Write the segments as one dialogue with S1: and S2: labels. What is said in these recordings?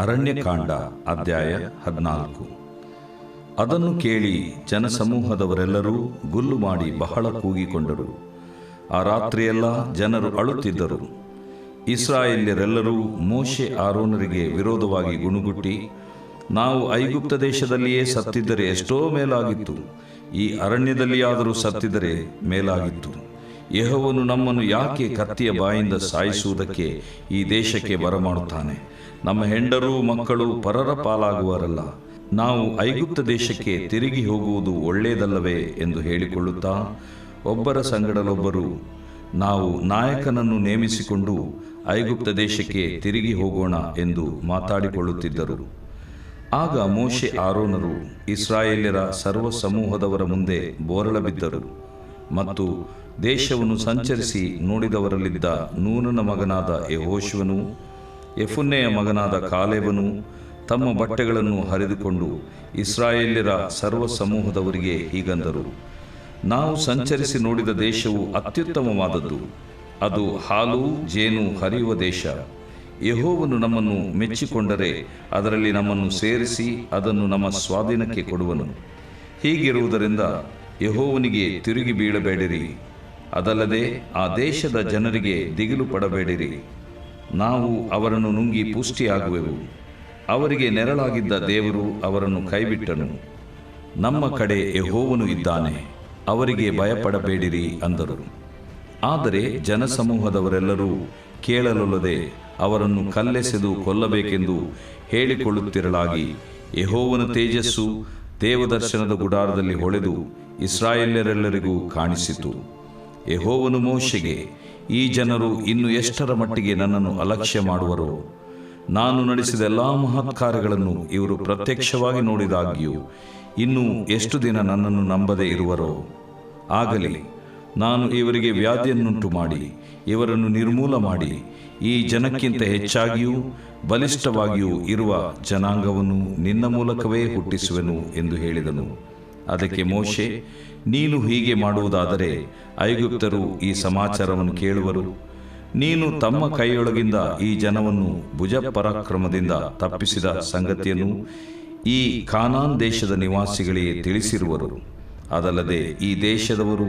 S1: ಅರಣ್ಯಕಾಂಡ ಅಧ್ಯಾಯ 14. ಅದನ್ನು ಕೇಳಿ ಜನಸಮೂಹದವರೆಲ್ಲರೂ ಗುಲ್ಲು ಮಾಡಿ ಬಹಳ ಕೂಗಿಕೊಂಡರು. ಆ ರಾತ್ರಿಯೆಲ್ಲ ಜನರು ಅಳುತ್ತಿದ್ದರು. ಇಸ್ರಾಯೇಲ್ಯರೆಲ್ಲರೂ ಮೋಶೆ ಆರೋನರಿಗೆ ವಿರೋಧವಾಗಿ ಗುಣುಗುಟ್ಟಿ, ನಾವು ಐಗುಪ್ತ ದೇಶದಲ್ಲಿಯೇ ಸತ್ತಿದ್ದರೆ ಎಷ್ಟೋ ಮೇಲಾಗಿತ್ತು, ಈ ಅರಣ್ಯದಲ್ಲಿಯಾದರೂ ಸತ್ತಿದ್ದರೆ ಮೇಲಾಗಿತ್ತು. ಯೆಹೋವನು ನಮ್ಮನ್ನು ಯಾಕೆ ಕತ್ತಿಯ ಬಾಯಿಂದ ಸಾಯಿಸುವುದಕ್ಕೆ ಈ ದೇಶಕ್ಕೆ ಬರಮಾಡುತ್ತಾನೆ? ನಮ್ಮ ಹೆಂಡರು ಮಕ್ಕಳು ಪರರ ಪಾಲಾಗುವರಲ್ಲ. ನಾವು ಐಗುಪ್ತ ದೇಶಕ್ಕೆ ತಿರುಗಿ ಹೋಗುವುದು ಒಳ್ಳೆಯದಲ್ಲವೇ ಎಂದು ಹೇಳಿಕೊಳ್ಳುತ್ತಾ ಒಬ್ಬರ ಸಂಗಡಲೊಬ್ಬರು ನಾವು ನಾಯಕನನ್ನು ನೇಮಿಸಿಕೊಂಡು ಐಗುಪ್ತ ದೇಶಕ್ಕೆ ತಿರುಗಿ ಹೋಗೋಣ ಎಂದು ಮಾತಾಡಿಕೊಳ್ಳುತ್ತಿದ್ದರು. ಆಗ ಮೋಶೆ ಆರೋನರು ಇಸ್ರಾಯೇಲ್ಯರ ಸರ್ವ ಸಮೂಹದವರ ಮುಂದೆ ಬೋರಳ ಬಿದ್ದರು ಮತ್ತು ದೇಶವನ್ನು ಸಂಚರಿಸಿ ನೋಡಿದವರಲ್ಲಿದ್ದ ನೂನನ ಮಗನಾದ ಯೆಹೋಶುವನು, ಯೆಫುನ್ನೆಯ ಮಗನಾದ ಕಾಲೇಬನು ತಮ್ಮ ಬಟ್ಟೆಗಳನ್ನು ಹರಿದುಕೊಂಡು ಇಸ್ರಾಯೇಲ್ಯರ ಸರ್ವ ಸಮೂಹದವರಿಗೆ ಹೀಗಂದರು: ನಾವು ಸಂಚರಿಸಿ ನೋಡಿದ ದೇಶವು ಅತ್ಯುತ್ತಮವಾದದ್ದು, ಅದು ಹಾಲು ಜೇನು ಹರಿಯುವ ದೇಶ. ಯೆಹೋವನು ನಮ್ಮನ್ನು ಮೆಚ್ಚಿಕೊಂಡರೆ ಅದರಲ್ಲಿ ನಮ್ಮನ್ನು ಸೇರಿಸಿ ಅದನ್ನು ನಮ್ಮ ಸ್ವಾಧೀನಕ್ಕೆ ಕೊಡುವನು. ಹೀಗಿರುವುದರಿಂದ ಯೆಹೋವನಿಗೆ ತಿರುಗಿ ಬೀಳಬೇಡಿರಿ, ಅದಲ್ಲದೆ ಆ ದೇಶದ ಜನರಿಗೆ ದಿಗಿಲು ಪಡಬೇಡಿರಿ. ನಾವು ಅವರನ್ನು ನುಂಗಿ ಪುಷ್ಟಿಯಾಗುವೆವು. ಅವರಿಗೆ ನೆರಳಾಗಿದ್ದ ದೇವರು ಅವರನ್ನು ಕೈಬಿಟ್ಟನು. ನಮ್ಮ ಕಡೆ ಯೆಹೋವನು ಇದ್ದಾನೆ, ಅವರಿಗೆ ಭಯಪಡಬೇಡಿರಿ ಅಂದರು. ಆದರೆ ಜನಸಮೂಹದವರೆಲ್ಲರೂ ಕೇಳಲೊಲ್ಲದೆ ಅವರನ್ನು ಕಲ್ಲೆಸೆದು ಕೊಲ್ಲಬೇಕೆಂದು ಹೇಳಿಕೊಳ್ಳುತ್ತಿರಲಾಗಿ, ಯೆಹೋವನ ತೇಜಸ್ಸು ದೇವದರ್ಶನದ ಗುಡಾರದಲ್ಲಿ ಹೊಳೆದು ಇಸ್ರಾಯೇಲ್ಯರೆಲ್ಲರಿಗೂ ಕಾಣಿಸಿತು. ಯೆಹೋವನು ಮೋಶೆಗೆ, ಈ ಜನರು ಇನ್ನು ಎಷ್ಟರ ಮಟ್ಟಿಗೆ ನನ್ನನ್ನು ಅಲಕ್ಷ್ಯ ಮಾಡುವರೋ? ನಾನು ನಡೆಸಿದ ಎಲ್ಲ ಮಹತ್ಕಾರ್ಯಗಳನ್ನು ಇವರು ಪ್ರತ್ಯಕ್ಷವಾಗಿ ನೋಡಿದಾಗ್ಯೂ ಇನ್ನೂ ಎಷ್ಟು ದಿನ ನನ್ನನ್ನು ನಂಬದೇ ಇರುವರೋ? ಆಗಲಿ, ನಾನು ಇವರಿಗೆ ವ್ಯಾಧಿಯನ್ನುಂಟು ಮಾಡಿ ಇವರನ್ನು ನಿರ್ಮೂಲ ಮಾಡಿ ಈ ಜನಕ್ಕಿಂತ ಹೆಚ್ಚಾಗಿಯೂ ಬಲಿಷ್ಠವಾಗಿಯೂ ಇರುವ ಜನಾಂಗವನ್ನು ನಿನ್ನ ಮೂಲಕವೇ ಹುಟ್ಟಿಸುವೆನು ಎಂದು ಹೇಳಿದನು. ಅದಕ್ಕೆ ಮೋಶೆ, ನೀನು ಹೀಗೆ ಮಾಡುವುದಾದರೆ ಐಗುಪ್ತರು ಈ ಸಮಾಚಾರವನ್ನು ಕೇಳುವರು. ನೀನು ತಮ್ಮ ಕೈಯೊಳಗಿಂದ ಈ ಜನವನ್ನು ಭುಜಪರಾಕ್ರಮದಿಂದ ತಪ್ಪಿಸಿದ ಸಂಗತಿಯನ್ನು ಈ ಕಾನಾನ್ ದೇಶದ ನಿವಾಸಿಗಳಿಗೆ ತಿಳಿಸಿರುವರು. ಅದಲ್ಲದೆ ಈ ದೇಶದವರು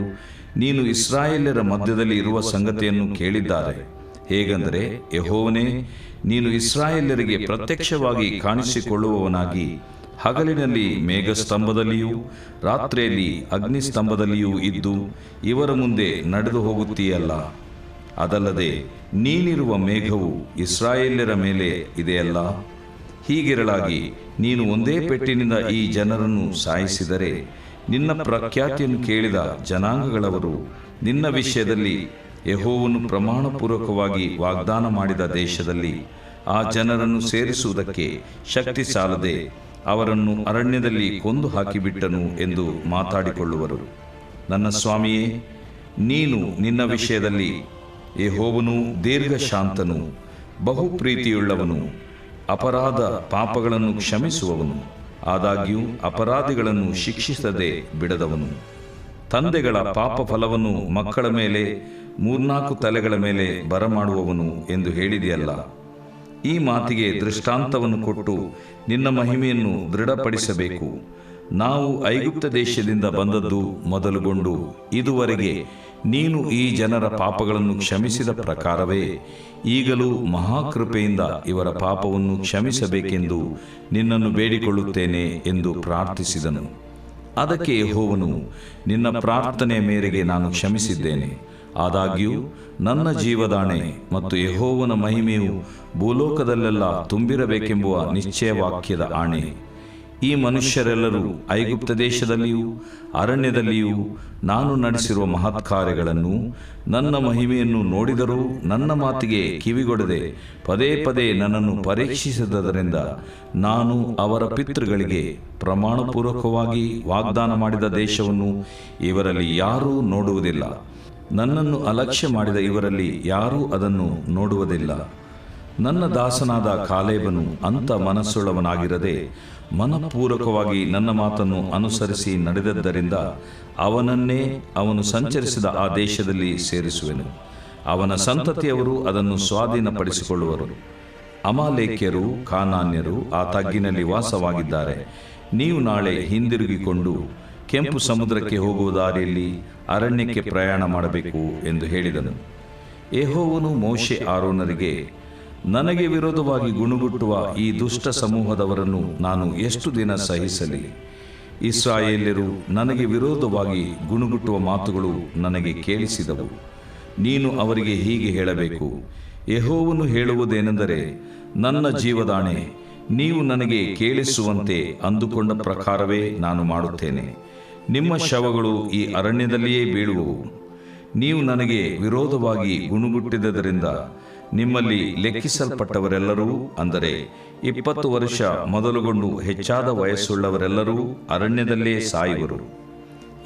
S1: ನೀನು ಇಸ್ರಾಯೇಲ್ಯರ ಮಧ್ಯದಲ್ಲಿ ಇರುವ ಸಂಗತಿಯನ್ನು ಕೇಳಿದ್ದಾರೆ. ಹೇಗೆಂದರೆ, ಯೆಹೋವನೇ, ನೀನು ಇಸ್ರಾಯೇಲ್ಯರಿಗೆ ಪ್ರತ್ಯಕ್ಷವಾಗಿ ಕಾಣಿಸಿಕೊಳ್ಳುವವನಾಗಿ ಹಗಲಿನಲ್ಲಿ ಮೇಘಸ್ತಂಭದಲ್ಲಿಯೂ ರಾತ್ರಿಯಲ್ಲಿ ಅಗ್ನಿಸ್ತಂಭದಲ್ಲಿಯೂ ಇದ್ದು ಇವರ ಮುಂದೆ ನಡೆದು ಹೋಗುತ್ತೀಯಲ್ಲ. ಅದಲ್ಲದೆ ನೀನಿರುವ ಮೇಘವು ಇಸ್ರಾಯೇಲ್ಯರ ಮೇಲೆ ಇದೆಯಲ್ಲ. ಹೀಗಿರಲಾಗಿ ನೀನು ಒಂದೇ ಪೆಟ್ಟಿನಿಂದ ಈ ಜನರನ್ನು ಸಾಯಿಸಿದರೆ ನಿನ್ನ ಪ್ರಖ್ಯಾತಿಯನ್ನು ಕೇಳಿದ ಜನಾಂಗಗಳವರು ನಿನ್ನ ವಿಷಯದಲ್ಲಿ ಯೆಹೋವನು ಪ್ರಮಾಣಪೂರ್ವಕವಾಗಿ ವಾಗ್ದಾನ ಮಾಡಿದ ದೇಶದಲ್ಲಿ ಆ ಜನರನ್ನು ಸೇರಿಸುವುದಕ್ಕೆ ಶಕ್ತಿ ಸಾಲದೆ ಅವರನ್ನು ಅರಣ್ಯದಲ್ಲಿ ಕೊಂದು ಹಾಕಿಬಿಟ್ಟನು ಎಂದು ಮಾತಾಡಿಕೊಳ್ಳುವರು. ನನ್ನ ಸ್ವಾಮಿಯೇ, ನೀನು ನಿನ್ನ ವಿಷಯದಲ್ಲಿ ಯೆಹೋವನು ದೀರ್ಘಶಾಂತನು, ಬಹು ಪ್ರೀತಿಯುಳ್ಳವನು, ಅಪರಾಧ ಪಾಪಗಳನ್ನು ಕ್ಷಮಿಸುವವನು, ಆದಾಗ್ಯೂ ಅಪರಾಧಿಗಳನ್ನು ಶಿಕ್ಷಿಸದೆ ಬಿಡದವನು, ತಂದೆಗಳ ಪಾಪ ಫಲವನ್ನು ಮಕ್ಕಳ ಮೇಲೆ 3-4 ತಲೆಗಳ ಮೇಲೆ ಬರಮಾಡುವವನು ಎಂದು ಹೇಳಿದೆಯಲ್ಲ. ಈ ಮಾತಿಗೆ ದೃಷ್ಟಾಂತವನ್ನು ಕೊಟ್ಟು ನಿನ್ನ ಮಹಿಮೆಯನ್ನು ದೃಢಪಡಿಸಬೇಕು. ನಾವು ಐಗುಪ್ತ ದೇಶದಿಂದ ಬಂದದ್ದು ಮೊದಲುಗೊಂಡು ಇದುವರೆಗೆ ನೀನು ಈ ಜನರ ಪಾಪಗಳನ್ನು ಕ್ಷಮಿಸಿದ ಪ್ರಕಾರವೇ ಈಗಲೂ ಮಹಾಕೃಪೆಯಿಂದ ಇವರ ಪಾಪವನ್ನು ಕ್ಷಮಿಸಬೇಕೆಂದು ನಿನ್ನನ್ನು ಬೇಡಿಕೊಳ್ಳುತ್ತೇನೆ ಎಂದು ಪ್ರಾರ್ಥಿಸಿದನು. ಅದಕ್ಕೆ ಯೆಹೋವನು, ನಿನ್ನ ಪ್ರಾರ್ಥನೆಯ ಮೇರೆಗೆ ನಾನು ಕ್ಷಮಿಸಿದ್ದೇನೆ. ಆದಾಗ್ಯೂ ನನ್ನ ಜೀವದಾಣೆ ಮತ್ತು ಯೆಹೋವನ ಮಹಿಮೆಯು ಭೂಲೋಕದಲ್ಲೆಲ್ಲ ತುಂಬಿರಬೇಕೆಂಬುವ ನಿಶ್ಚಯವಾಕ್ಯದ ಆಣೆ, ಈ ಮನುಷ್ಯರೆಲ್ಲರೂ ಐಗುಪ್ತ ದೇಶದಲ್ಲಿಯೂ ಅರಣ್ಯದಲ್ಲಿಯೂ ನಾನು ನಡೆಸಿರುವ ಮಹತ್ಕಾರ್ಯಗಳನ್ನು ನನ್ನ ಮಹಿಮೆಯನ್ನು ನೋಡಿದರೂ ನನ್ನ ಮಾತಿಗೆ ಕಿವಿಗೊಡದೆ ಪದೇ ಪದೇ ನನ್ನನ್ನು ಪರೀಕ್ಷಿಸಿದ್ದರಿಂದ ನಾನು ಅವರ ಪಿತೃಗಳಿಗೆ ಪ್ರಮಾಣಪೂರ್ವಕವಾಗಿ ವಾಗ್ದಾನ ಮಾಡಿದ ದೇಶವನ್ನು ಇವರಲ್ಲಿ ಯಾರೂ ನೋಡುವುದಿಲ್ಲ. ನನ್ನನ್ನು ಅಲಕ್ಷ್ಯ ಮಾಡಿದ ಇವರಲ್ಲಿ ಯಾರೂ ಅದನ್ನು ನೋಡುವುದಿಲ್ಲ. ನನ್ನ ದಾಸನಾದ ಕಾಲೇಬನು ಅಂಥ ಮನಸ್ಸುಳ್ಳವನಾಗಿರದೆ ಮನಪೂರ್ವಕವಾಗಿ ನನ್ನ ಮಾತನ್ನು ಅನುಸರಿಸಿ ನಡೆದದ್ದರಿಂದ ಅವನನ್ನೇ ಅವನು ಸಂಚರಿಸಿದ ಆ ದೇಶದಲ್ಲಿ ಸೇರಿಸುವೆನು. ಅವನ ಸಂತತಿಯವರು ಅದನ್ನು ಸ್ವಾಧೀನಪಡಿಸಿಕೊಳ್ಳುವರು. ಅಮಾಲೇಕ್ಯರು, ಕಾನಾನ್ಯರು ಆ ತಗ್ಗಿನಲ್ಲಿ ವಾಸವಾಗಿದ್ದಾರೆ. ನೀವು ನಾಳೆ ಹಿಂದಿರುಗಿಕೊಂಡು ಕೆಂಪು ಸಮುದ್ರಕ್ಕೆ ಹೋಗುವ ದಾರಿಯಲ್ಲಿ ಅರಣ್ಯಕ್ಕೆ ಪ್ರಯಾಣ ಮಾಡಬೇಕು ಎಂದು ಹೇಳಿದನು. ಯೆಹೋವನು ಮೋಶೆ ಆರೋನರಿಗೆ, ನನಗೆ ವಿರೋಧವಾಗಿ ಗುಣಗುಟ್ಟುವ ಈ ದುಷ್ಟ ಸಮೂಹದವರನ್ನು ನಾನು ಎಷ್ಟು ದಿನ ಸಹಿಸಲಿ? ಇಸ್ರಾಯೇಲ್ಯರು ನನಗೆ ವಿರೋಧವಾಗಿ ಗುಣಗುಟ್ಟುವ ಮಾತುಗಳು ನನಗೆ ಕೇಳಿಸಿದವು. ನೀನು ಅವರಿಗೆ ಹೀಗೆ ಹೇಳಬೇಕು, ಯೆಹೋವನು ಹೇಳುವುದೇನೆಂದರೆ, ನನ್ನ ಜೀವದಾಣೆ, ನೀವು ನನಗೆ ಕೇಳಿಸುವಂತೆ ಅಂದುಕೊಂಡ ಪ್ರಕಾರವೇ ನಾನು ಮಾಡುತ್ತೇನೆ. ನಿಮ್ಮ ಶವಗಳು ಈ ಅರಣ್ಯದಲ್ಲಿಯೇ ಬೀಳುವವು. ನೀವು ನನಗೆ ವಿರೋಧವಾಗಿ ಗುಣಗುಟ್ಟಿದ್ದರಿಂದ ನಿಮ್ಮಲ್ಲಿ ಲೆಕ್ಕಿಸಲ್ಪಟ್ಟವರೆಲ್ಲರೂ, ಅಂದರೆ 20 ವರ್ಷ ಮೊದಲುಗೊಂಡು ಹೆಚ್ಚಾದ ವಯಸ್ಸುಳ್ಳವರೆಲ್ಲರೂ ಅರಣ್ಯದಲ್ಲೇ ಸಾಯುವರು.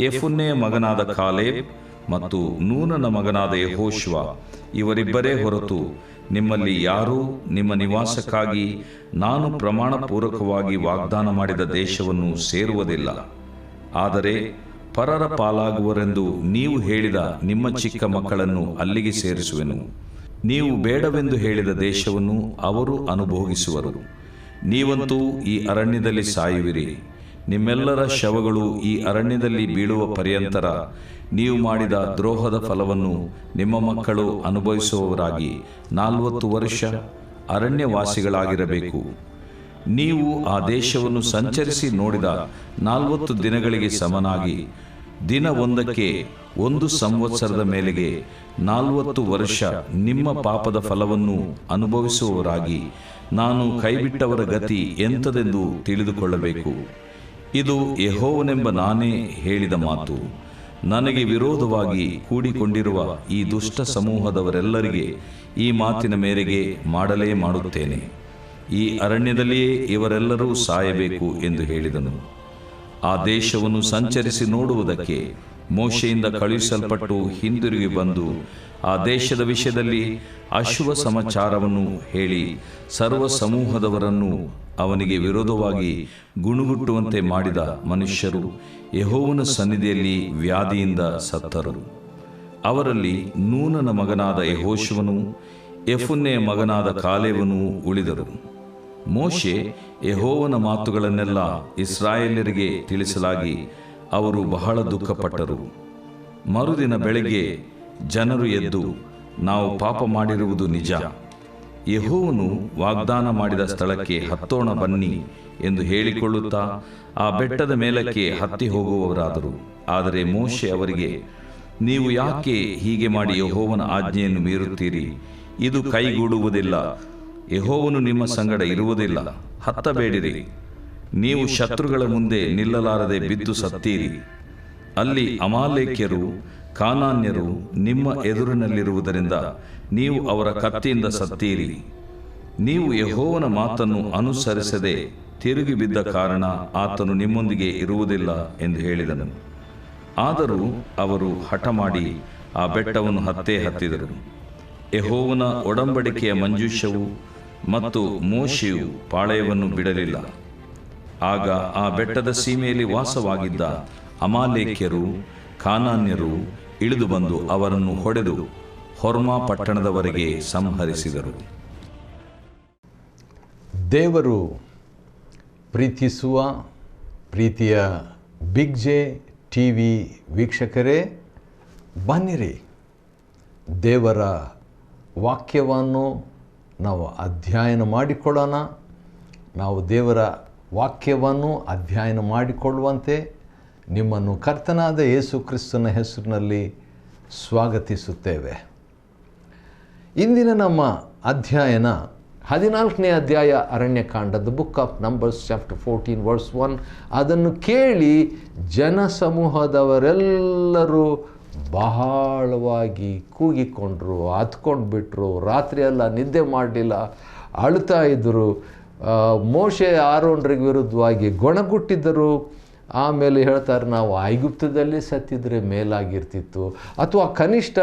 S1: ಯೆಫುನ್ನೆಯ ಮಗನಾದ ಕಾಲೇಬ್ ಮತ್ತು ನೂನನ ಮಗನಾದ ಯೆಹೋಶುವ ಇವರಿಬ್ಬರೇ ಹೊರತು ನಿಮ್ಮಲ್ಲಿ ಯಾರೂ ನಿಮ್ಮ ನಿವಾಸಕ್ಕಾಗಿ ನಾನು ಪ್ರಮಾಣಪೂರ್ವಕವಾಗಿ ವಾಗ್ದಾನ ಮಾಡಿದ ದೇಶವನ್ನು ಸೇರುವುದಿಲ್ಲ. ಆದರೆ ಪರರ ಪಾಲಾಗುವರೆಂದು ನೀವು ಹೇಳಿದ ನಿಮ್ಮ ಚಿಕ್ಕ ಮಕ್ಕಳನ್ನು ಅಲ್ಲಿಗೆ ಸೇರಿಸುವೆನು. ನೀವು ಬೇಡವೆಂದು ಹೇಳಿದ ದೇಶವನ್ನು ಅವರು ಅನುಭೋಗಿಸುವರು. ನೀವಂತೂ ಈ ಅರಣ್ಯದಲ್ಲಿ ಸಾಯುವಿರಿ. ನಿಮ್ಮೆಲ್ಲರ ಶವಗಳು ಈ ಅರಣ್ಯದಲ್ಲಿ ಬೀಳುವ ಪರ್ಯಂತರ ನೀವು ಮಾಡಿದ ದ್ರೋಹದ ಫಲವನ್ನು ನಿಮ್ಮ ಮಕ್ಕಳು ಅನುಭವಿಸುವವರಾಗಿ 40 ವರ್ಷ ಅರಣ್ಯವಾಸಿಗಳಾಗಿರಬೇಕು. ನೀವು ಆ ದೇಶವನ್ನು ಸಂಚರಿಸಿ ನೋಡಿದ 40 ದಿನಗಳಿಗೆ ಸಮನಾಗಿ ದಿನ ಒಂದಕ್ಕೆ 1 ಸಂವತ್ಸರದ ಮೇಲೆಗೆ 40 ವರ್ಷ ನಿಮ್ಮ ಪಾಪದ ಫಲವನ್ನು ಅನುಭವಿಸುವವರಾಗಿ ನಾನು ಕೈಬಿಟ್ಟವರ ಗತಿ ಎಂಥದೆಂದು ತಿಳಿದುಕೊಳ್ಳಬೇಕು. ಇದು ಯೆಹೋವನೆಂಬ ನಾನೇ ಹೇಳಿದ ಮಾತು. ನನಗೆ ವಿರೋಧವಾಗಿ ಕೂಡಿಕೊಂಡಿರುವ ಈ ದುಷ್ಟ ಸಮೂಹದವರೆಲ್ಲರಿಗೆ ಈ ಮಾತಿನ ಮೇರೆಗೆ ಮಾಡಲೇ ಮಾಡುತ್ತೇನೆ. ಈ ಅರಣ್ಯದಲ್ಲಿಯೇ ಇವರೆಲ್ಲರೂ ಸಾಯಬೇಕು ಎಂದು ಹೇಳಿದನು. ಆ ದೇಶವನ್ನು ಸಂಚರಿಸಿ ನೋಡುವುದಕ್ಕೆ ಮೋಶೆಯಿಂದ ಕಳುಹಿಸಲ್ಪಟ್ಟು ಹಿಂದಿರುಗಿ ಬಂದು ಆ ದೇಶದ ವಿಷಯದಲ್ಲಿ ಅಶುಭ ಸಮಾಚಾರವನ್ನು ಹೇಳಿ ಸರ್ವ ಸಮೂಹದವರನ್ನು ಅವನಿಗೆ ವಿರೋಧವಾಗಿ ಗುಣಗುಟ್ಟುವಂತೆ ಮಾಡಿದ ಮನುಷ್ಯರು ಯೆಹೋವನ ಸನ್ನಿಧಿಯಲ್ಲಿ ವ್ಯಾಧಿಯಿಂದ ಸತ್ತರು. ಅವರಲ್ಲಿ ನೂನನ ಮಗನಾದ ಯೆಹೋಶುವನು, ಯೆಫುನ್ನೆಯ ಮಗನಾದ ಕಾಲೇಬನು ಉಳಿದರು. ಮೋಶೆ ಯೆಹೋವನ ಮಾತುಗಳನ್ನೆಲ್ಲ ಇಸ್ರಾಯೇಲ್ಯರಿಗೆ ತಿಳಿಸಲಾಗಿ ಅವರು ಬಹಳ ದುಃಖಪಟ್ಟರು. ಮರುದಿನ ಬೆಳಗ್ಗೆ ಜನರು ಎದ್ದು, ನಾವು ಪಾಪ ಮಾಡಿರುವುದು ನಿಜ. ಯೆಹೋವನು ವಾಗ್ದಾನ ಮಾಡಿದ ಸ್ಥಳಕ್ಕೆ ಹತ್ತೋಣ ಬನ್ನಿ ಎಂದು ಹೇಳಿಕೊಳ್ಳುತ್ತಾ ಆ ಬೆಟ್ಟದ ಮೇಲಕ್ಕೆ ಹತ್ತಿ ಹೋಗುವವರಾದರು. ಆದರೆ ಮೋಶೆ ಅವರಿಗೆ, ನೀವು ಯಾಕೆ ಹೀಗೆ ಮಾಡಿ ಯೆಹೋವನ ಆಜ್ಞೆಯನ್ನು ಮೀರುತ್ತೀರಿ? ಇದು ಕೈಗೂಡುವುದಿಲ್ಲ. ಯೆಹೋವನು ನಿಮ್ಮ ಸಂಗಡ ಇರುವುದಿಲ್ಲ. ಹತ್ತಬೇಡಿರಿ. ನೀವು ಶತ್ರುಗಳ ಮುಂದೆ ನಿಲ್ಲಲಾರದೆ ಬಿದ್ದು ಸತ್ತೀರಿ. ಅಲ್ಲಿ ಅಮಾಲೇಕ್ಯರು, ಕಾನಾನ್ಯರು ನಿಮ್ಮ ಎದುರಿನಲ್ಲಿರುವುದರಿಂದ ನೀವು ಅವರ ಕತ್ತಿಯಿಂದ ಸತ್ತೀರಿ. ನೀವು ಯೆಹೋವನ ಮಾತನ್ನು ಅನುಸರಿಸದೆ ತಿರುಗಿ ಬಿದ್ದ ಕಾರಣ ಆತನು ನಿಮ್ಮೊಂದಿಗೆ ಇರುವುದಿಲ್ಲ ಎಂದು ಹೇಳಿದನು. ಆದರೂ ಅವರು ಹಠಮಾಡಿ ಆ ಬೆಟ್ಟವನ್ನು ಹತ್ತಿದರು. ಯೆಹೋವನ ಒಡಂಬಡಿಕೆಯ ಮಂಜೂಷವು ಮತ್ತು ಮೋಶೆಯು ಪಾಳೆಯವನ್ನು ಬಿಡಲಿಲ್ಲ. ಆಗ ಆ ಬೆಟ್ಟದ ಸೀಮೆಯಲ್ಲಿ ವಾಸವಾಗಿದ್ದ ಅಮಾಲೇಕ್ಯರು, ಕಾನಾನ್ಯರು ಇಳಿದು ಬಂದು ಅವರನ್ನು ಹೊಡೆದು ಹೊರ್ಮಾ ಪಟ್ಟಣದವರೆಗೆ ಸಂಹರಿಸಿದರು.
S2: ದೇವರು ಪ್ರೀತಿಸುವ ಪ್ರೀತಿಯ ಬಿಗ್ ಜೆ ಟಿವಿ ವೀಕ್ಷಕರೇ, ಬನ್ನಿರಿ, ದೇವರ ವಾಕ್ಯವನ್ನು ನಾವು ಅಧ್ಯಯನ ಮಾಡಿಕೊಳ್ಳೋಣ. ನಾವು ದೇವರ ವಾಕ್ಯವನ್ನು ಅಧ್ಯಯನ ಮಾಡಿಕೊಳ್ಳುವಂತೆ ನಿಮ್ಮನ್ನು ಕರ್ತನಾದ ಯೇಸು ಕ್ರಿಸ್ತನ ಹೆಸರಿನಲ್ಲಿ ಸ್ವಾಗತಿಸುತ್ತೇವೆ. ಇಂದಿನ ನಮ್ಮ ಅಧ್ಯಯನ 14ನೇ ಅಧ್ಯಾಯ ಅರಣ್ಯಕಾಂಡ, the book of numbers chapter 14 verse 1. ಅದನ್ನು ಕೇಳಿ ಜನಸಮೂಹದವರೆಲ್ಲರೂ ಬಹಳವಾಗಿ ಕೂಗಿಕೊಂಡ್ರು, ಹತ್ಕೊಂಡು ಬಿಟ್ಟರು. ರಾತ್ರಿಯೆಲ್ಲ ನಿದ್ದೆ ಮಾಡಲಿಲ್ಲ, ಅಳುತ್ತಾ ಇದ್ದರು. ಮೋಶೆ ಆರೋನರಿಗೆ ವಿರುದ್ಧವಾಗಿ ಗೊಣಗುಟ್ಟಿದ್ದರು. ಆಮೇಲೆ ಹೇಳ್ತಾರೆ, ನಾವು ಐಗುಪ್ತದಲ್ಲಿ ಸತ್ತಿದ್ರೆ ಮೇಲಾಗಿರ್ತಿತ್ತು, ಅಥವಾ ಕನಿಷ್ಠ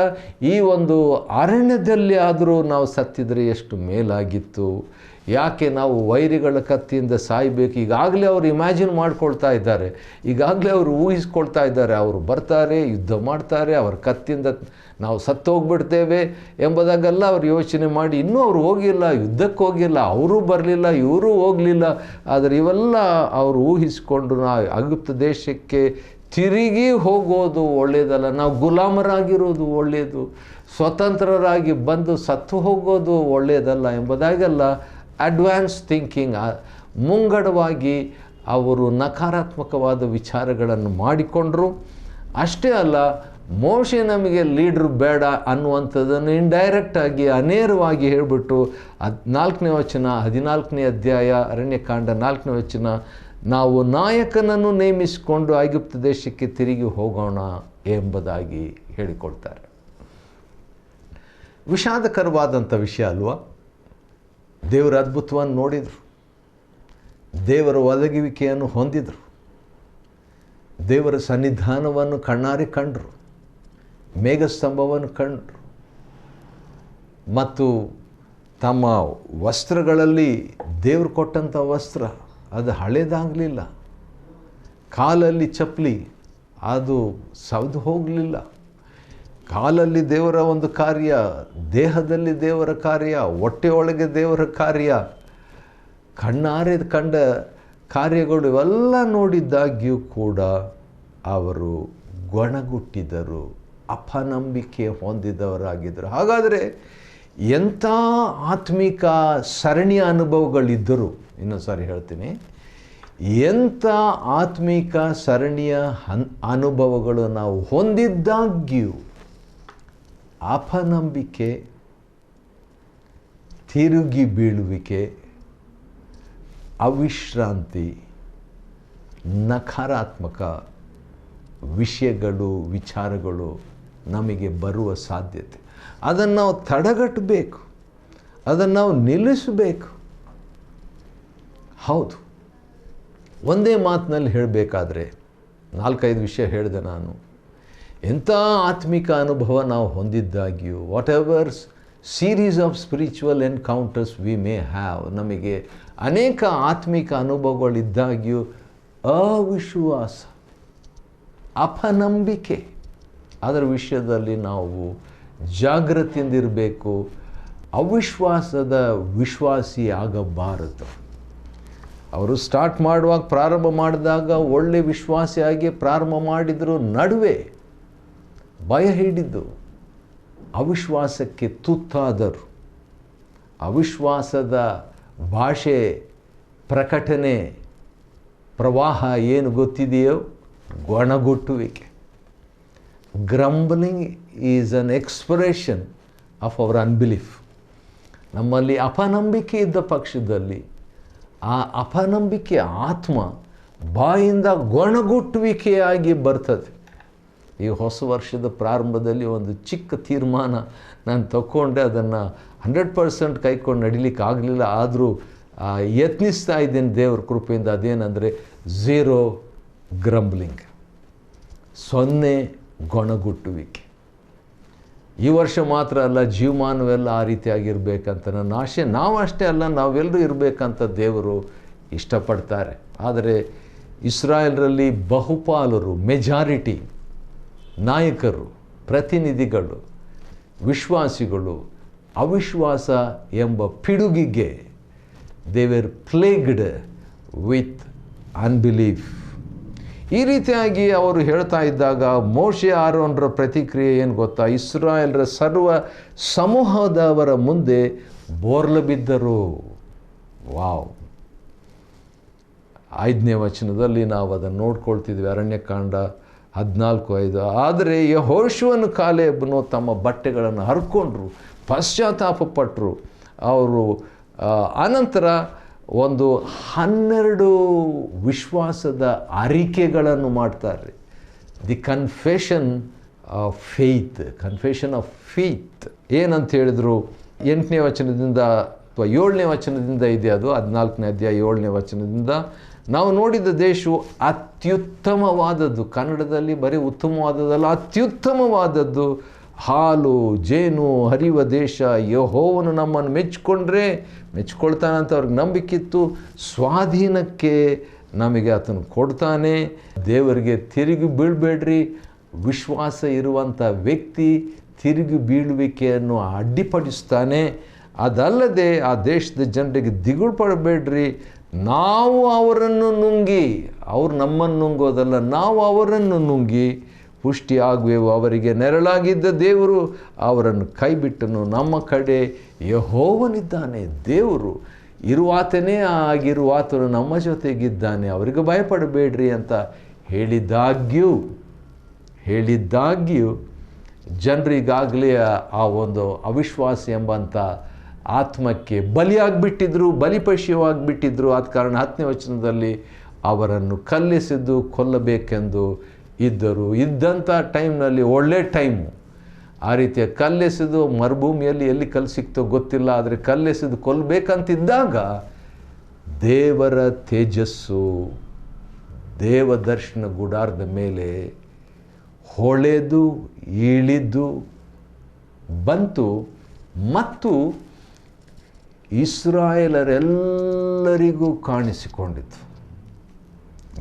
S2: ಈ ಒಂದು ಅರಣ್ಯದಲ್ಲಿ ಆದರೂ ನಾವು ಸತ್ತಿದ್ರೆ ಎಷ್ಟು ಮೇಲಾಗಿತ್ತು. ಯಾಕೆ ನಾವು ವೈರಿಗಳ ಕತ್ತಿಯಿಂದ ಸಾಯಬೇಕು? ಈಗಾಗಲೇ ಅವರು ಇಮ್ಯಾಜಿನ್ ಮಾಡ್ಕೊಳ್ತಾ ಇದ್ದಾರೆ, ಈಗಾಗಲೇ ಅವರು ಊಹಿಸ್ಕೊಳ್ತಾ ಇದ್ದಾರೆ, ಅವರು ಬರ್ತಾರೆ, ಯುದ್ಧ ಮಾಡ್ತಾರೆ, ಅವರ ಕತ್ತಿಯಿಂದ ನಾವು ಸತ್ತೋಗ್ಬಿಡ್ತೇವೆ ಎಂಬುದಾಗೆಲ್ಲ ಅವರು ಯೋಚನೆ ಮಾಡಿ, ಇನ್ನೂ ಅವರು ಹೋಗಿಲ್ಲ, ಯುದ್ಧಕ್ಕೆ ಹೋಗಿಲ್ಲ, ಅವರೂ ಬರಲಿಲ್ಲ, ಇವರೂ ಹೋಗಲಿಲ್ಲ. ಆದರೆ ಇವೆಲ್ಲ ಅವರು ಊಹಿಸಿಕೊಂಡು ನಾವು ಐಗುಪ್ತ ದೇಶಕ್ಕೆ ತಿರುಗಿ ಹೋಗೋದು ಒಳ್ಳೆಯದಲ್ಲ, ನಾವು ಗುಲಾಮರಾಗಿರೋದು ಒಳ್ಳೆಯದು, ಸ್ವತಂತ್ರರಾಗಿ ಬಂದು ಸತ್ತು ಹೋಗೋದು ಒಳ್ಳೆಯದಲ್ಲ ಎಂಬುದಾಗೆಲ್ಲ ಅಡ್ವಾನ್ಸ್ ಥಿಂಕಿಂಗ್, ಮುಂಗಡವಾಗಿ ಅವರು ನಕಾರಾತ್ಮಕವಾದ ವಿಚಾರಗಳನ್ನು ಮಾಡಿಕೊಂಡರು. ಅಷ್ಟೇ ಅಲ್ಲ, ಮೋಶೆ ನಮಗೆ ಲೀಡ್ರ್ ಬೇಡ ಅನ್ನುವಂಥದ್ದನ್ನು ಇಂಡೈರೆಕ್ಟಾಗಿ ಅನೇರವಾಗಿ ಹೇಳಿಬಿಟ್ಟು 4ನೇ ವಚನ 14ನೇ ಅಧ್ಯಾಯ ಅರಣ್ಯಕಾಂಡ 4ನೇ ವಚನ, ನಾವು ನಾಯಕನನ್ನು ನೇಮಿಸಿಕೊಂಡು ಐಗುಪ್ತ ದೇಶಕ್ಕೆ ತಿರುಗಿ ಹೋಗೋಣ ಎಂಬುದಾಗಿ ಹೇಳಿಕೊಳ್ತಾರೆ. ವಿಷಾದಕರವಾದಂಥ ವಿಷಯ ಅಲ್ವಾ? ದೇವರ ಅದ್ಭುತವನ್ನು ನೋಡಿದರು, ದೇವರ ಒದಗುವಿಕೆಯನ್ನು ಹೊಂದಿದರು, ದೇವರ ಸನ್ನಿಧಾನವನ್ನು ಕಣ್ಣಾರೆ ಕಂಡರು, ಮೇಘಸ್ತಂಭವನ್ನು ಕಂಡರು, ಮತ್ತು ತಮ್ಮ ವಸ್ತ್ರಗಳಲ್ಲಿ ದೇವರು ಕೊಟ್ಟಂಥ ವಸ್ತ್ರ ಅದು ಹಳೇದಾಗಲಿಲ್ಲ, ಕಾಲಲ್ಲಿ ಚಪ್ಪಲಿ ಅದು ಸವದು ಹೋಗಲಿಲ್ಲ. ಕಾಲಲ್ಲಿ ದೇವರ ಒಂದು ಕಾರ್ಯ, ದೇಹದಲ್ಲಿ ದೇವರ ಕಾರ್ಯ, ಹೊಟ್ಟೆಯೊಳಗೆ ದೇವರ ಕಾರ್ಯ, ಕಣ್ಣಾರೆ ಕಂಡ ಕಾರ್ಯಗಳು ಇವೆಲ್ಲ ನೋಡಿದ್ದಾಗ್ಯೂ ಕೂಡ ಅವರು ಗೊಣಗುಟ್ಟಿದರು, ಅಪನಂಬಿಕೆ ಹೊಂದಿದವರಾಗಿದ್ದರು. ಹಾಗಾದರೆ ಎಂಥ ಆತ್ಮಿಕ ಸರಣಿಯ ಅನುಭವಗಳಿದ್ದರು, ಇನ್ನೊಂದು ಸಾರಿ ಹೇಳ್ತೀನಿ, ಎಂಥ ಆತ್ಮಿಕ ಸರಣಿಯ ಅನುಭವಗಳು ನಾವು ಹೊಂದಿದ್ದಾಗ್ಯೂ ಅಪನಂಬಿಕೆ, ತಿರುಗಿ ಬೀಳುವಿಕೆ, ಅವಿಶ್ರಾಂತಿ, ನಕಾರಾತ್ಮಕ ವಿಷಯಗಳು, ವಿಚಾರಗಳು ನಮಗೆ ಬರುವ ಸಾಧ್ಯತೆ. ಅದನ್ನು ನಾವು ತಡೆಗಟ್ಟಬೇಕು, ಅದನ್ನು ನಾವು ನಿಲ್ಲಿಸಬೇಕು. ಹೌದು, ಒಂದೇ ಮಾತಿನಲ್ಲಿ ಹೇಳಬೇಕಾದ್ರೆ 4-5 ವಿಷಯ ಹೇಳಿದೆ ನಾನು. ಎಂಥ ಆತ್ಮಿಕ ಅನುಭವ ನಾವು ಹೊಂದಿದ್ದಾಗ್ಯೂ, whatever series of spiritual encounters we may have, ನಮಗೆ ಅನೇಕ ಆತ್ಮಿಕ ಅನುಭವಗಳಿದ್ದಾಗ್ಯೂ ಅವಿಶ್ವಾಸ, ಅಪನಂಬಿಕೆ, ಅದರ ವಿಷಯದಲ್ಲಿ ನಾವು ಜಾಗೃತಿಯಿಂದಿರಬೇಕು. ಅವಿಶ್ವಾಸದ ವಿಶ್ವಾಸಿ ಆಗಬಾರದು. ಅವರು ಸ್ಟಾರ್ಟ್ ಮಾಡುವಾಗ, ಪ್ರಾರಂಭ ಮಾಡಿದಾಗ ಒಳ್ಳೆ ವಿಶ್ವಾಸಿಯಾಗಿ ಪ್ರಾರಂಭ ಮಾಡಿದರು, ನಡುವೆ ಭಯ ಹಿಡಿದು ಅವಿಶ್ವಾಸಕ್ಕೆ ತುತ್ತಾದರು. ಅವಿಶ್ವಾಸದ ಭಾಷೆ, ಪ್ರಕಟಣೆ, ಪ್ರವಾಹ ಏನು ಗೊತ್ತಿದೆಯೋ, ಗೊಣಗುಟ್ಟುವಿಕೆ. Grumbling is an expression of our unbelief. ನಮ್ಮಲ್ಲಿ ಅಪನಂಬಿಕೆ ಇದ್ದ ಪಕ್ಷದಲ್ಲಿ ಆ ಅಪನಂಬಿಕೆ ಆತ್ಮ ಬಾಯಿಂದ ಗೊಣಗುಟ್ಟುವಿಕೆಯಾಗಿ ಬರ್ತದೆ. ಈ ಹೊಸ ವರ್ಷದ ಪ್ರಾರಂಭದಲ್ಲಿ ಒಂದು ಚಿಕ್ಕ ತೀರ್ಮಾನ ನಾನು ತಗೊಂಡೆ, ಅದನ್ನು 100% ಕೈಕೊಂಡು ನಡಿಲಿಕ್ಕೆ ಆಗಲಿಲ್ಲ, ಆದರೂ ಯತ್ನಿಸ್ತಾ ಇದ್ದೇನೆ ದೇವ್ರ ಕೃಪೆಯಿಂದ. ಅದೇನೆಂದರೆ 0 ಗ್ರಂಬ್ಲಿಂಗ್, 0 ಗೊಣಗುಟ್ಟುವಿಕೆ. ಈ ವರ್ಷ ಮಾತ್ರ ಅಲ್ಲ, ಜೀವಮಾನವೆಲ್ಲ ಆ ರೀತಿಯಾಗಿರ್ಬೇಕಂತ ನನ್ನ ಆಶೆ. ನಾವು ಅಷ್ಟೇ ಅಲ್ಲ, ನಾವೆಲ್ಲರೂ ಇರಬೇಕಂತ ದೇವರು ಇಷ್ಟಪಡ್ತಾರೆ. ಆದರೆ ಇಸ್ರಾಯೇಲರಲ್ಲಿ ಬಹುಪಾಲರು, ಮೆಜಾರಿಟಿ ನಾಯಕರು, ಪ್ರತಿನಿಧಿಗಳು, ವಿಶ್ವಾಸಿಗಳು ಅವಿಶ್ವಾಸ ಎಂಬ ಪಿಡುಗಿಗೆ ದೇ ವೇರ್ ಪ್ಲೇಗ್ಡ್ ವಿತ್ ಅನ್ಬಿಲೀಫ್. ಈ ರೀತಿಯಾಗಿ ಅವರು ಹೇಳ್ತಾ ಇದ್ದಾಗ ಮೋಶೆ ಆರೋನರ ಪ್ರತಿಕ್ರಿಯೆ ಏನು ಗೊತ್ತಾ? ಇಸ್ರಾಯೇಲರ ಸರ್ವ ಸಮೂಹದವರ ಮುಂದೆ ಬೋರ್ಲು ಬಿದ್ದರು. ವಾವ್! 5ನೇ ವಚನದಲ್ಲಿ ನಾವು ಅದನ್ನು ನೋಡ್ಕೊಳ್ತಿದ್ವಿ, ಅರಣ್ಯಕಾಂಡ 14:5. ಆದರೆ ಯೆಹೋಶುವನು ಕಾಲೇಬನು ತಮ್ಮ ಬಟ್ಟೆಗಳನ್ನು ಹರ್ಕೊಂಡ್ರು, ಪಶ್ಚಾತ್ತಾಪಪಟ್ಟರು. ಅವರು ಅನಂತರ ಒಂದು 12 ವಿಶ್ವಾಸದ ಅರಿಕೆಗಳನ್ನು ಮಾಡ್ತಾರೆ. The confession of faith, confession of faith ಏನಂತ ಹೇಳಿದರು? 8ನೇ ವಚನದಿಂದ ಅಥವಾ 7ನೇ ವಚನದಿಂದ ಇದೆ ಅದು, 14ನೇ ಅಧ್ಯಾಯ 7ನೇ ವಚನದಿಂದ. ನಾವು ನೋಡಿದ ದೇಶವು ಅತ್ಯುತ್ತಮವಾದದ್ದು, ಕನ್ನಡದಲ್ಲಿ ಬರೀ ಉತ್ತಮವಾದದ್ದಲ್ಲ, ಅತ್ಯುತ್ತಮವಾದದ್ದು, ಹಾಲು ಜೇನು ಹರಿಯುವ ದೇಶ. ಯೆಹೋವನು ನಮ್ಮನ್ನು ಮೆಚ್ಕೊಳ್ತಾನಂತ ಅವ್ರಿಗೆ ನಂಬಿಕಿತ್ತು. ಸ್ವಾಧೀನಕ್ಕೆ ನಮಗೆ ಆತನು ಕೊಡ್ತಾನೆ. ದೇವರಿಗೆ ತಿರುಗಿ ಬೀಳಬೇಡ್ರಿ. ವಿಶ್ವಾಸ ಇರುವಂಥ ವ್ಯಕ್ತಿ ತಿರುಗಿ ಬೀಳುವಿಕೆಯನ್ನು ಅಡ್ಡಿಪಡಿಸ್ತಾನೆ. ಅದಲ್ಲದೆ ಆ ದೇಶದ ಜನರಿಗೆ ದಿಗುಲು ಪಡಬೇಡ್ರಿ, ನಾವು ಅವರನ್ನು ನುಂಗಿ, ಅವ್ರು ನಮ್ಮನ್ನು ನುಂಗೋದಲ್ಲ, ನಾವು ಅವರನ್ನು ನುಂಗಿ ಪುಷ್ಟಿಯಾಗುವೆವು. ಅವರಿಗೆ ನೆರಳಾಗಿದ್ದ ದೇವರು ಅವರನ್ನು ಕೈಬಿಟ್ಟನು. ನಮ್ಮ ಕಡೆ ಯೆಹೋವನಿದ್ದಾನೆ. ದೇವರು ಇರುವಾತನೇ ಆಗಿರುವಾತನು ನಮ್ಮ ಜೊತೆಗಿದ್ದಾನೆ, ಅವರಿಗೆ ಭಯಪಡಬೇಡ್ರಿ ಅಂತ ಹೇಳಿದ್ದಾಗ್ಯೂ ಜನರಿಗಾಗಲೇ ಆ ಒಂದು ಅವಿಶ್ವಾಸ ಎಂಬಂಥ ಆತ್ಮಕ್ಕೆ ಬಲಿಪಶುವಾಗಿಬಿಟ್ಟಿದ್ರು. ಆದ ಕಾರಣ 10ನೇ ವಚನದಲ್ಲಿ ಅವರನ್ನು ಕಲ್ಲೆಸೆದು ಕೊಲ್ಲಬೇಕೆಂದು ಇದ್ದಂಥ ಟೈಮ್ನಲ್ಲಿ ಒಳ್ಳೆ ಟೈಮು. ಆ ರೀತಿಯ ಕಲ್ಲೆಸೆದು ಮರುಭೂಮಿಯಲ್ಲಿ ಎಲ್ಲಿ ಕಲ್ಲು ಸಿಕ್ತೋ ಗೊತ್ತಿಲ್ಲ, ಆದರೆ ಕಲ್ಲೆಸೆದು ಕೊಲ್ಲಬೇಕಂತಿದ್ದಾಗ ದೇವರ ತೇಜಸ್ಸು ದೇವದರ್ಶನ ಗುಡಾರದ ಮೇಲೆ ಹೊಳೆದು ಇಳಿದು ಬಂತು ಮತ್ತು ಇಸ್ರಾಯೇಲರೆಲ್ಲರಿಗೂ ಕಾಣಿಸಿಕೊಂಡಿತು.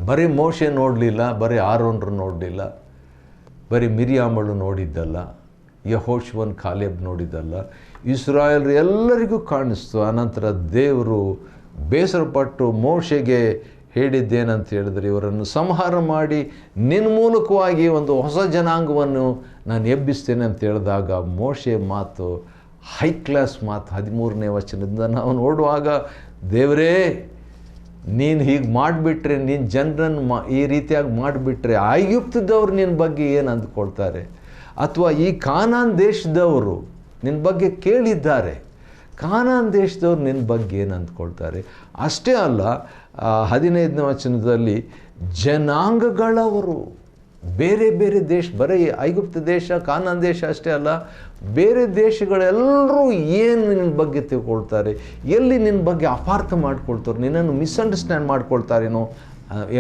S2: ಬರೀ ಮೋಶೆ ನೋಡಲಿಲ್ಲ, ಬರೀ ಆರೋನರು ನೋಡಲಿಲ್ಲ, ಬರೀ ಮಿರಿಯಾಮಳು ನೋಡಿದ್ದಲ್ಲ, ಯೆಹೋಶುವನ ಕಾಲೇಬ್ ನೋಡಿದ್ದಲ್ಲ, ಇಸ್ರಾಯೇಲರು ಎಲ್ಲರಿಗೂ ಕಾಣಿಸ್ತು. ಆನಂತರ ದೇವರು ಬೇಸರಪಟ್ಟು ಮೋಶೆಗೆ ಹೇಳಿದ್ದೇನಂತ ಹೇಳಿದ್ರೆ, ಇವರನ್ನು ಸಂಹಾರ ಮಾಡಿ ನಿನ್ನ ಮೂಲಕವಾಗಿ ಒಂದು ಹೊಸ ಜನಾಂಗವನ್ನು ನಾನು ಎಬ್ಬಿಸ್ತೇನೆ ಅಂತ ಹೇಳಿದಾಗ ಮೋಶೆ ಮಾತು ಹೈ ಕ್ಲಾಸ್ ಮಾತು. 13ನೇ ವಚನದಿಂದ ನಾವು ನೋಡುವಾಗ, ದೇವರೇ ನೀನು ಹೀಗೆ ಮಾಡಿಬಿಟ್ರೆ, ನೀನು ಜನರನ್ನು ಈ ರೀತಿಯಾಗಿ ಮಾಡಿಬಿಟ್ರೆ ಐಗುಪ್ತದವ್ರು ನಿನ್ನ ಬಗ್ಗೆ ಏನು ಅಂದ್ಕೊಳ್ತಾರೆ, ಅಥವಾ ಈ ಕಾನಾನ್ ದೇಶದವರು ನಿನ್ನ ಬಗ್ಗೆ ಕೇಳಿದ್ದಾರೆ, ಕಾನಾನ್ ದೇಶದವ್ರು ನಿನ್ನ ಬಗ್ಗೆ ಏನು ಅಂದ್ಕೊಳ್ತಾರೆ. ಅಷ್ಟೇ ಅಲ್ಲ, 15ನೇ ವಚನದಲ್ಲಿ ಜನಾಂಗಗಳವರು ಬೇರೆ ಬೇರೆ ದೇಶ, ಬರೀ ಐಗುಪ್ತ ದೇಶ ಕಾನಾನ್ ದೇಶ ಅಷ್ಟೇ ಅಲ್ಲ, ಬೇರೆ ದೇಶಗಳೆಲ್ಲರೂ ಏನು ನಿನ್ನ ಬಗ್ಗೆ ತಿಳ್ಕೊಳ್ತಾರೆ, ಎಲ್ಲಿ ನಿನ್ನ ಬಗ್ಗೆ ಅಪಾರ್ಥ ಮಾಡ್ಕೊಳ್ತಾರೆ, ನಿನ್ನನ್ನು ಮಿಸ್ಅಂಡರ್ಸ್ಟ್ಯಾಂಡ್ ಮಾಡ್ಕೊಳ್ತಾರೇನೋ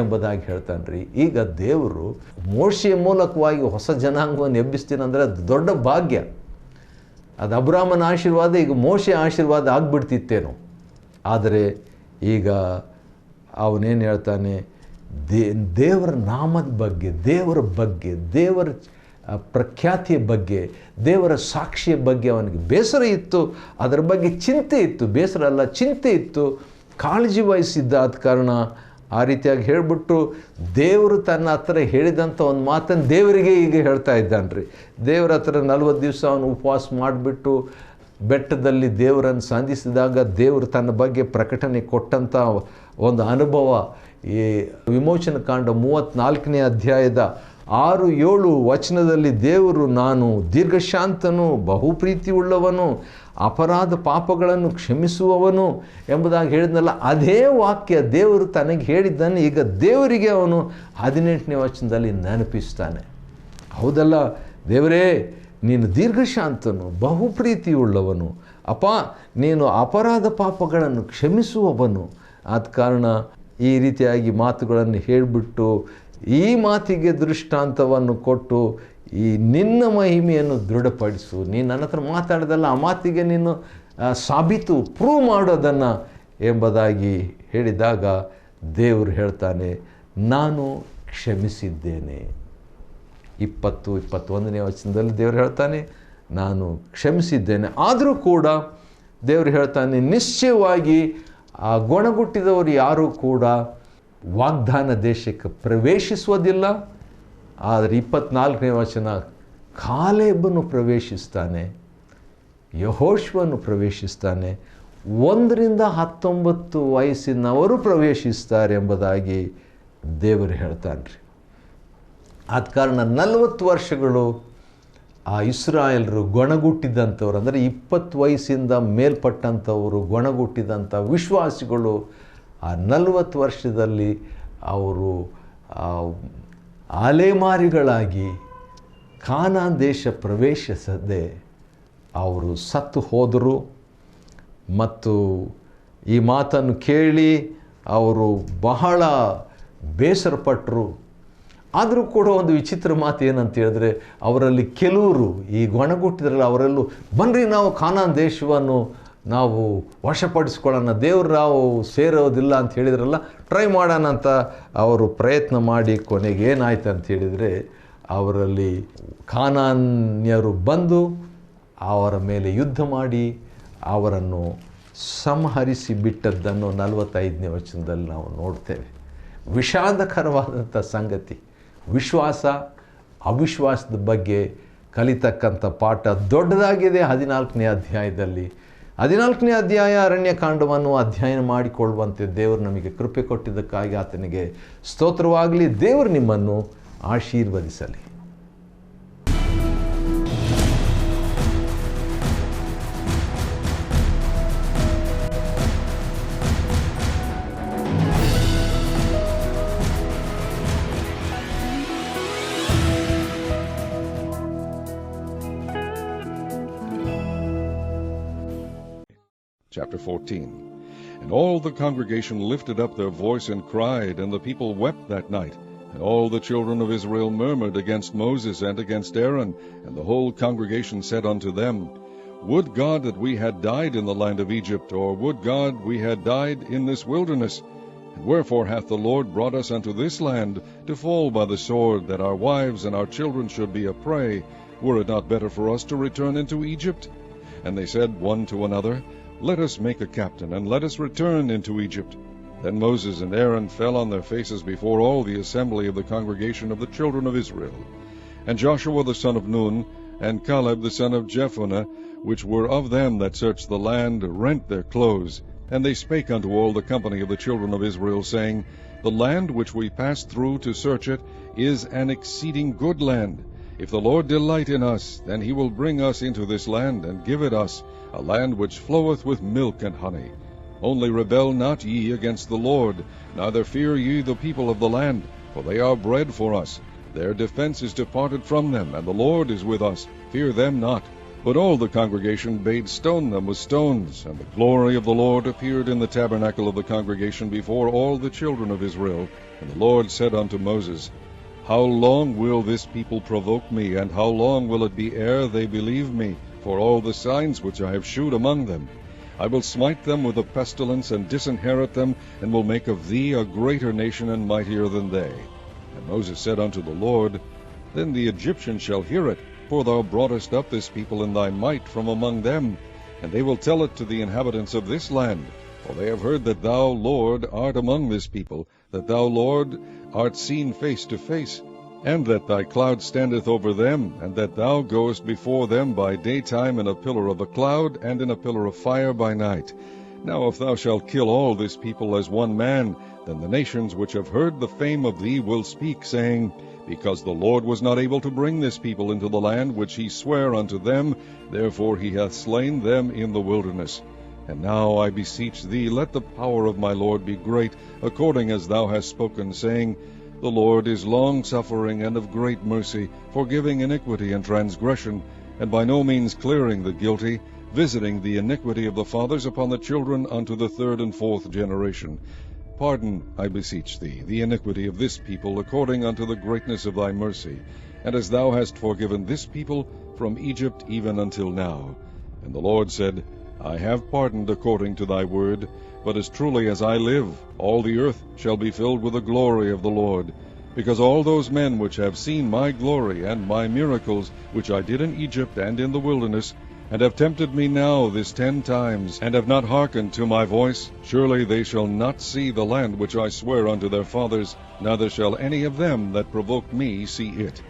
S2: ಎಂಬುದಾಗಿ ಹೇಳ್ತಾನೆ ರೀ. ಈಗ ದೇವರು ಮೋಶೆಯ ಮೂಲಕವಾಗಿ ಹೊಸ ಜನಾಂಗವನ್ನು ಎಬ್ಬಿಸ್ತೀನಂದರೆ ಅದು ದೊಡ್ಡ ಭಾಗ್ಯ. ಅದು ಅಬ್ರಾಮನ ಆಶೀರ್ವಾದ, ಈಗ ಮೋಶೆ ಆಶೀರ್ವಾದ ಆಗಿಬಿಡ್ತಿತ್ತೇನೋ. ಆದರೆ ಈಗ ಅವನೇನು ಹೇಳ್ತಾನೆ, ದೇವರ ನಾಮದ ಬಗ್ಗೆ, ದೇವರ ಬಗ್ಗೆ, ದೇವರ ಪ್ರಖ್ಯಾತಿಯ ಬಗ್ಗೆ, ದೇವರ ಸಾಕ್ಷಿಯ ಬಗ್ಗೆ ಅವನಿಗೆ ಬೇಸರ ಇತ್ತು, ಅದರ ಬಗ್ಗೆ ಚಿಂತೆ ಇತ್ತು. ಬೇಸರ ಅಲ್ಲ, ಚಿಂತೆ ಇತ್ತು, ಕಾಳಜಿ ವಹಿಸಿದ್ದ. ಆದ ಕಾರಣ ಆ ರೀತಿಯಾಗಿ ಹೇಳಿಬಿಟ್ಟು ದೇವರು ತನ್ನ ಹತ್ರ ಹೇಳಿದಂಥ ಒಂದು ಮಾತನ್ನು ದೇವರಿಗೆ ಈಗ ಹೇಳ್ತಾ ಇದ್ದಾನೆ ರೀ. ದೇವರ ಹತ್ರ 40 ದಿವಸ ಅವನು ಉಪವಾಸ ಮಾಡಿಬಿಟ್ಟು ಬೆಟ್ಟದಲ್ಲಿ ದೇವರನ್ನು ಸಂಧಿಸಿದಾಗ ದೇವರು ತನ್ನ ಬಗ್ಗೆ ಪ್ರಕಟಣೆ ಕೊಟ್ಟಂಥ ಒಂದು ಅನುಭವ ಈ ವಿಮೋಚನ ಕಾಂಡ 34ನೇ ಅಧ್ಯಾಯದ 6-7 ವಚನದಲ್ಲಿ ದೇವರು ನಾನು ದೀರ್ಘಶಾಂತನು, ಬಹುಪ್ರೀತಿ ಉಳ್ಳವನು, ಅಪರಾಧ ಪಾಪಗಳನ್ನು ಕ್ಷಮಿಸುವವನು ಎಂಬುದಾಗಿ ಹೇಳಿದ್ನಲ್ಲ, ಅದೇ ವಾಕ್ಯ ದೇವರು ತನಗೆ ಹೇಳಿದ್ದನ್ನು ಈಗ ದೇವರಿಗೆ ಅವನು 18ನೇ ವಚನದಲ್ಲಿ ನೆನಪಿಸ್ತಾನೆ. ಹೌದಲ್ಲ ದೇವರೇ, ನೀನು ದೀರ್ಘಶಾಂತನು, ಬಹುಪ್ರೀತಿ ಉಳ್ಳವನು, ನೀನು ಅಪರಾಧ ಪಾಪಗಳನ್ನು ಕ್ಷಮಿಸುವವನು. ಆದ ಕಾರಣ ಈ ರೀತಿಯಾಗಿ ಮಾತುಗಳನ್ನು ಹೇಳಿಬಿಟ್ಟು ಈ ಮಾತಿಗೆ ದೃಷ್ಟಾಂತವನ್ನು ಕೊಟ್ಟು ಈ ನಿನ್ನ ಮಹಿಮೆಯನ್ನು ದೃಢಪಡಿಸು. ನೀನು ನನ್ನ ಹತ್ರ ಮಾತಾಡೋದಲ್ಲ, ಆ ಮಾತಿಗೆ ನೀನು ಸಾಬೀತು ಪ್ರೂವ್ ಮಾಡೋದನ್ನು ಎಂಬುದಾಗಿ ಹೇಳಿದಾಗ ದೇವರು ಹೇಳ್ತಾನೆ, ನಾನು ಕ್ಷಮಿಸಿದ್ದೇನೆ. 20-21ನೇ ವಚನದಲ್ಲಿ ದೇವರು ಹೇಳ್ತಾನೆ, ನಾನು ಕ್ಷಮಿಸಿದ್ದೇನೆ. ಆದರೂ ಕೂಡ ದೇವರು ಹೇಳ್ತಾನೆ, ನಿಶ್ಚಯವಾಗಿ ಆ ಗೊಣಗುಟ್ಟಿದವರು ಯಾರೂ ಕೂಡ ವಾಗ್ದಾನ ದೇಶಕ್ಕೆ ಪ್ರವೇಶಿಸುವುದಿಲ್ಲ. ಆದರೆ 24ನೇ ವಚನ, ಕಾಲೇಬನು ಪ್ರವೇಶಿಸ್ತಾನೆ, ಯೆಹೋಶುವನು ಪ್ರವೇಶಿಸ್ತಾನೆ, 1-19 ವಯಸ್ಸಿನವರು ಪ್ರವೇಶಿಸ್ತಾರೆ ಎಂಬುದಾಗಿ ದೇವರು ಹೇಳ್ತಾನೆ ರೀ. ಆದ ಕಾರಣ 40 ವರ್ಷಗಳು ಆ ಇಸ್ರಾಯೇಲರು ಗೊಣಗುಟ್ಟಿದಂಥವ್ರು, ಅಂದರೆ 20 ವಯಸ್ಸಿಂದ ಮೇಲ್ಪಟ್ಟಂಥವರು ಗೊಣಗುಟ್ಟಿದಂಥ ವಿಶ್ವಾಸಿಗಳು ಆ 40 ವರ್ಷದಲ್ಲಿ ಅವರು ಅಲೆಮಾರಿಗಳಾಗಿ ಕಾನಾನ್ ದೇಶ ಪ್ರವೇಶಿಸದೆ ಅವರು ಸತ್ತು ಹೋದರು. ಮತ್ತು ಈ ಮಾತನ್ನು ಕೇಳಿ ಅವರು ಬಹಳ ಬೇಸರಪಟ್ಟರು. ಆದರೂ ಕೂಡ ಒಂದು ವಿಚಿತ್ರ ಮಾತು ಏನಂತ ಹೇಳಿದ್ರೆ, ಅವರಲ್ಲಿ ಕೆಲವರು ಈ ಗೊಣಗುಟ್ಟಿದ್ರಲ್ಲ, ಅವರೆಲ್ಲೂ ಬನ್ನಿರಿ ನಾವು ಕಾನಾನ್ ದೇಶವನ್ನು ನಾವು ವಶಪಡಿಸ್ಕೊಳ್ಳೋಣ, ದೇವರು ನಾವು ಸೇರೋದಿಲ್ಲ ಅಂತ ಹೇಳಿದ್ರಲ್ಲ, ಟ್ರೈ ಮಾಡೋಣ ಅಂತ ಅವರು ಪ್ರಯತ್ನ ಮಾಡಿ ಕೊನೆಗೆ ಏನಾಯ್ತು ಅಂತ ಹೇಳಿದರೆ, ಅವರಲ್ಲಿ ಕಾನಾನ್ಯರು ಬಂದು ಅವರ ಮೇಲೆ ಯುದ್ಧ ಮಾಡಿ ಅವರನ್ನು ಸಂಹರಿಸಿ ಬಿಟ್ಟದ್ದನ್ನು 45ನೇ ವಚನದಲ್ಲಿ ನಾವು ನೋಡ್ತೇವೆ. ವಿಷಾದಕರವಾದಂಥ ಸಂಗತಿ. ವಿಶ್ವಾಸ ಅವಿಶ್ವಾಸದ ಬಗ್ಗೆ ಕಲಿತಕ್ಕಂಥ ಪಾಠ ದೊಡ್ಡದಾಗಿದೆ 14ನೇ ಅಧ್ಯಾಯದಲ್ಲಿ. 14ನೇ ಅಧ್ಯಾಯ ಅರಣ್ಯಕಾಂಡವನ್ನು ಅಧ್ಯಯನ ಮಾಡಿಕೊಳ್ಳುವಂತೆ ದೇವರು ನಮಗೆ ಕೃಪೆ ಕೊಟ್ಟಿದ್ದಕ್ಕಾಗಿ ಆತನಿಗೆ ಸ್ತೋತ್ರವಾಗಲಿ. ದೇವರು ನಿಮ್ಮನ್ನು ಆಶೀರ್ವದಿಸಲಿ.
S3: Chapter 14. And all the congregation lifted up their voice and cried, and the people wept that night. And all the children of Israel murmured against Moses and against Aaron. And the whole congregation said unto them, Would God that we had died in the land of Egypt, or would God we had died in this wilderness? And wherefore hath the Lord brought us unto this land, to fall by the sword, that our wives and our children should be a prey? Were it not better for us to return into Egypt? And they said one to another, Let us make a captain, and let us return into Egypt. Then Moses and Aaron fell on their faces before all the assembly of the congregation of the children of Israel. And Joshua the son of Nun, and Caleb the son of Jephunneh, which were of them that searched the land, rent their clothes. And they spake unto all the company of the children of Israel, saying, The land which we passed through to search it is an exceeding good land. If the Lord delight in us, then he will bring us into this land, and give it us, a land which floweth with milk and honey. Only rebel not ye against the Lord, neither fear ye the people of the land, for they are bread for us. Their defense is departed from them, and the Lord is with us. Fear them not. But all the congregation bade stone them with stones. And the glory of the Lord appeared in the tabernacle of the congregation before all the children of Israel. And the Lord said unto Moses, How long will this people provoke me, and how long will it be ere they believe me, for all the signs which I have shewed among them? I will smite them with a pestilence, and disinherit them, and will make of thee a greater nation and mightier than they. And Moses said unto the Lord, Then the Egyptians shall hear it, for thou broughtest up this people in thy might from among them, and they will tell it to the inhabitants of this land. For they have heard that thou, Lord, art among this people, that thou, Lord, art seen face to face, and that thy cloud standeth over them, and that thou goest before them by daytime in a pillar of a cloud, and in a pillar of fire by night. Now if thou shalt kill all this people as one man, then the nations which have heard the fame of thee will speak, saying, Because the Lord was not able to bring this people into the land which he sware unto them, therefore he hath slain them in the wilderness. And now I beseech thee, let the power of my Lord be great, according as thou hast spoken, saying, The Lord is long-suffering and of great mercy, forgiving iniquity and transgression, and by no means clearing the guilty, visiting the iniquity of the fathers upon the children unto the third and fourth generation. Pardon, I beseech thee, the iniquity of this people, according unto the greatness of thy mercy, and as thou hast forgiven this people from Egypt even until now. And the Lord said, I have pardoned according to thy word, but as truly as I live, all the earth shall be filled with the glory of the Lord, because all those men which have seen my glory and my miracles, which I did in Egypt and in the wilderness, and have tempted me now this 10 times, and have not hearkened to my voice, surely they shall not see the land which I swear unto their fathers, neither shall any of them that provoke me see it.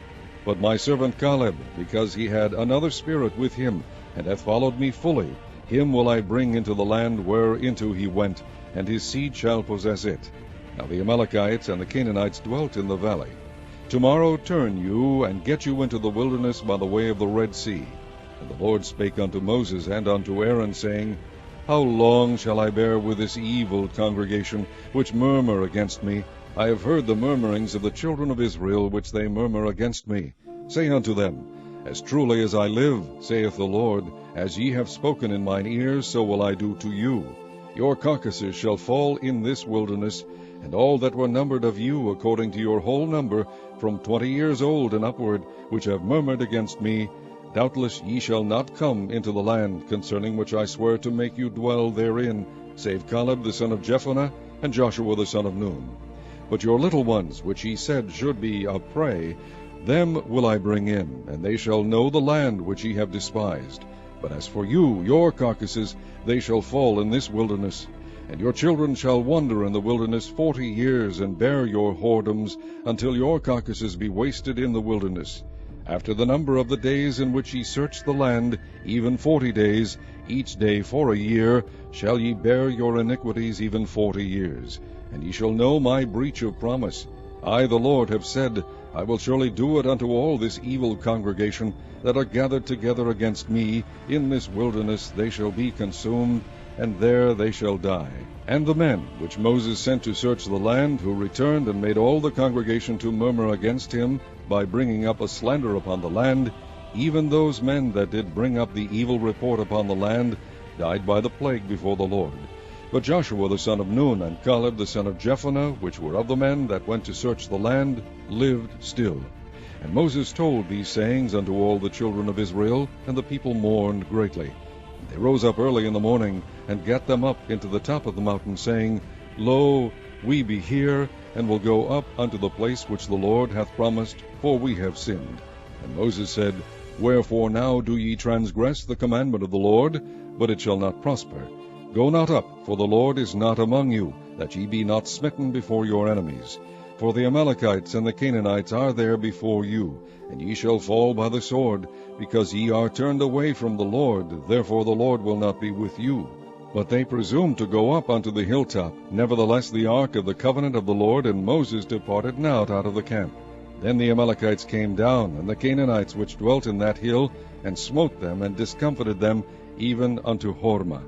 S3: But my servant Caleb, because he had another spirit with him, and hath followed me fully, him will I bring into the land whereinto he went, and his seed shall possess it. Now the Amalekites and the Canaanites dwelt in the valley. Tomorrow turn you, and get you into the wilderness by the way of the Red Sea. And the Lord spake unto Moses and unto Aaron, saying, How long shall I bear with this evil congregation, which murmur against me? I have heard the murmurings of the children of Israel, which they murmur against me. Say unto them, As truly as I live, saith the Lord, as ye have spoken in mine ears, so will I do to you. Your carcasses shall fall in this wilderness, And all that were numbered of you according to your whole number, from 20 years old and upward, which have murmured against me, doubtless ye shall not come into the land concerning which I swear to make you dwell therein, save Caleb the son of Jephunneh, and Joshua the son of Nun. But your little ones, which ye said should be a prey, them will I bring in, and they shall know the land which ye have despised. But as for you, your carcasses, they shall fall in this wilderness. And your children shall wander in the wilderness 40 years, and bear your whoredoms, until your carcasses be wasted in the wilderness. After the number of the days in which ye search the land, even 40 days, each day for a year, shall ye bear your iniquities even 40 years. And ye shall know my breach of promise. I, the Lord, have said, I will surely do it unto all this evil congregation that are gathered together against me. In this wilderness they shall be consumed, and there they shall die. And the men which Moses sent to search the land, who returned and made all the congregation to murmur against him, by bringing up a slander upon the land, even those men that did bring up the evil report upon the land, died by the plague before the Lord. But Joshua the son of Nun, and Caleb the son of Jephunneh, which were of the men that went to search the land, lived still. And Moses told these sayings unto all the children of Israel, and the people mourned greatly. And they rose up early in the morning, and gat them up into the top of the mountain, saying, Lo, we be here, and will go up unto the place which the Lord hath promised, for we have sinned. And Moses said, Wherefore now do ye transgress the commandment of the Lord? But it shall not prosper. Go not up, for the Lord is not among you, that ye be not smitten before your enemies. For the Amalekites and the Canaanites are there before you, and ye shall fall by the sword, because ye are turned away from the Lord, therefore the Lord will not be with you. But they presumed to go up unto the hilltop. Nevertheless the ark of the covenant of the Lord and Moses departed not out of the camp. Then the Amalekites came down, and the Canaanites which dwelt in that hill, and smote them, and discomfited them, even unto Hormah.